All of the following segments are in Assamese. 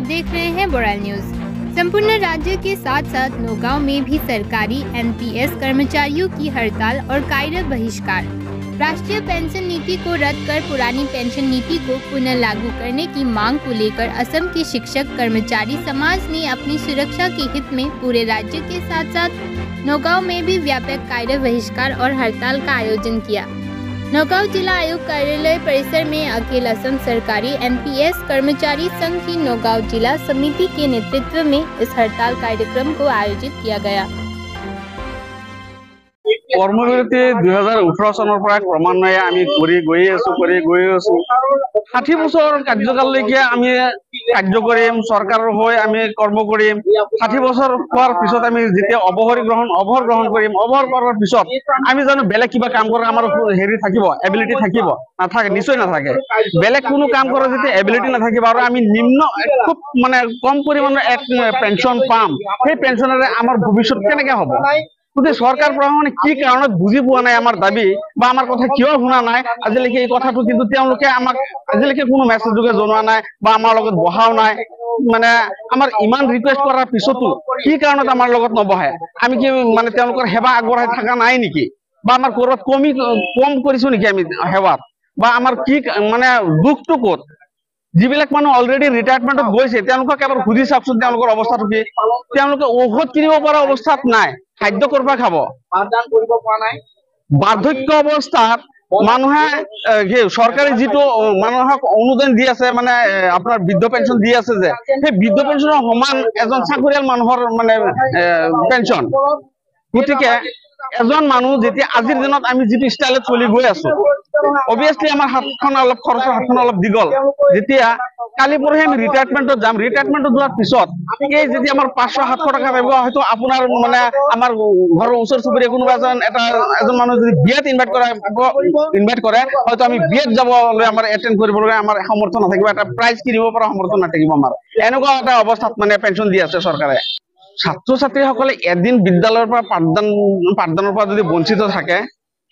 आप देख रहे हैं बोराल न्यूज। संपूर्ण राज्य के साथ साथ नौगांव में भी सरकारी एनपीएस कर्मचारियों की हड़ताल और कायरक बहिष्कार। राष्ट्रीय पेंशन नीति को रद्द कर पुरानी पेंशन नीति को पुनः लागू करने की मांग को लेकर असम के शिक्षक कर्मचारी समाज ने अपनी सुरक्षा के हित में पूरे राज्य के साथ साथ नौगांव में भी व्यापक कायरक बहिष्कार और हड़ताल का आयोजन किया। नौगांव जिला आयुक्त कार्यालय परिसर में अखिल असम सरकारी एनपीएस कर्मचारी संघ की नौगांव जिला समिति के नेतृत्व में इस हड़ताल कार्यक्रम को आयोजित किया गया। কর্মবিরতি 2018 চনৰ পৰা ক্ৰমান্বয়ে আমি কৰি গৈ আছো 60 বছৰ কাৰ্যকাললৈকে আমি কাৰ্য কৰিম, চৰকাৰৰ হৈ আমি কৰ্ম কৰিম। 60 বছৰ হোৱাৰ পিছত আমি যেতিয়া অৱসৰ গ্ৰহণ কৰিম, অৱসৰ কৰাৰ পিছত আমি জানো বেলেগ কিবা কাম কৰাৰ আমাৰ হেৰি থাকিব, এবিলিটি থাকিব? নাথাকে, নিশ্চয় নাথাকে। বেলেগ কোনো কাম কৰাৰ যেতিয়া এবিলিটি নাথাকিব আৰু আমি নিম্ন খুব মানে কম পৰিমাণৰ এক পেঞ্চন পাম, সেই পেঞ্চনেৰে আমাৰ ভৱিষ্যত কেনেকৈ হ'ব? গতিকে চৰকাৰ প্ৰশাসনে কি কাৰণত বুজি পোৱা নাই আমাৰ দাবী বা আমাৰ কথা কিয় শুনা নাই আজিলৈকে এই কথাটো, কিন্তু তেওঁলোকে আমাক আজিলৈকে কোনো মেছেজ যোগে জনোৱা নাই বা আমাৰ লগত বহাও নাই। মানে আমাৰ ইমান ৰিকুৱেষ্ট কৰাৰ পিছতো কি কাৰণত আমাৰ লগত নবহে? আমি কি মানে তেওঁলোকৰ সেৱা আগবঢ়াই থকা নাই নেকি? বা আমাৰ ক'ৰবাত কম কৰিছো নেকি আমি সেৱাত? বা আমাৰ কি মানে দুখটো ক'ত? যিবিলাক মানুহ অলৰেডি ৰিটায়াৰমেণ্টত গৈছে তেওঁলোকক এবাৰ সুধি চাওকচোন তেওঁলোকৰ অৱস্থাটো কি? তেওঁলোকে ঔষধ কিনিব পৰা অৱস্থাত নাই, খাদ্য কৰপৰা খাব? বাৰ্ধক্য অৱস্থাত মানুহে চৰকাৰে যিটো মানুহক অনুদান দি আছে, মানে আপোনাৰ বৃদ্ধ পেঞ্চন দি আছে, যে সেই বৃদ্ধ পেঞ্চনৰ সমান এজন চাকৰিয়াল মানুহৰ মানে পেঞ্চন। গতিকে এজন মানুহ যেতিয়া আজিৰ দিনত আমি যিটো ষ্টাইলত চলি গৈ আছো, অবভিয়াছলি আমাৰ হাতখন অলপ খৰচৰ হাতখন অলপ দীঘল। যেতিয়া কালি পৰহি আমি ৰিটায়াৰমেণ্টত যাম, ৰিটায়াৰমেণ্টত যোৱাৰ পিছত এই যেতিয়া আমাৰ 500-700 টকা পাব, হয়তো আপোনাৰ মানে আমাৰ ঘৰৰ ওচৰ চুবুৰীয়া কোনোবা এজন মানুহ যদি বিয়াত ইনভাইট কৰে, হয়তো আমি বিয়াত যাবলৈ আমাৰ এটেণ্ড কৰিবলৈ আমাৰ সামৰ্থ্য নাথাকিব, এটা প্ৰাইজ কিনিব পৰা সামৰ্থ্য নাথাকিব আমাৰ। এনেকুৱা এটা অৱস্থাত মানে পেঞ্চন দি আছে চৰকাৰে। ছাত্ৰ ছাত্ৰীসকলে এদিন বিদ্যালয়ৰ পৰা পাঠদানৰ পৰা যদি বঞ্চিত থাকে,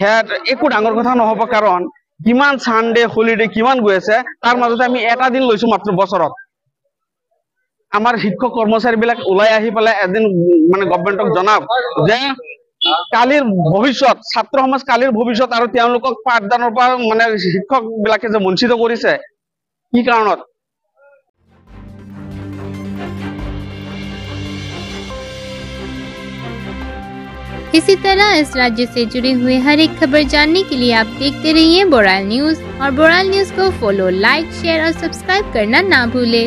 সেয়া একো ডাঙৰ কথা নহ'ব। কাৰণ কিমান ছানডে হলিডে কিমান গৈ আছে, তাৰ মাজতে আমি এটা দিন লৈছো মাত্ৰ বছৰত। আমাৰ শিক্ষক কৰ্মচাৰীবিলাক ওলাই আহি পেলাই এদিন মানে গভৰ্ণমেণ্টক জনাওক যে কালিৰ ভৱিষ্যত, ছাত্ৰ সমাজ কালিৰ ভৱিষ্যত, আৰু তেওঁলোকক পাঠদানৰ পৰা মানে শিক্ষক বিলাকে যে বঞ্চিত কৰিছে কি কাৰণত? इसी तरह इस राज्य से जुड़े हुए हर एक खबर जानने के लिए आप देखते रहिए बोराल न्यूज, और बोराल न्यूज को फॉलो, लाइक, शेयर और सब्सक्राइब करना ना भूलें।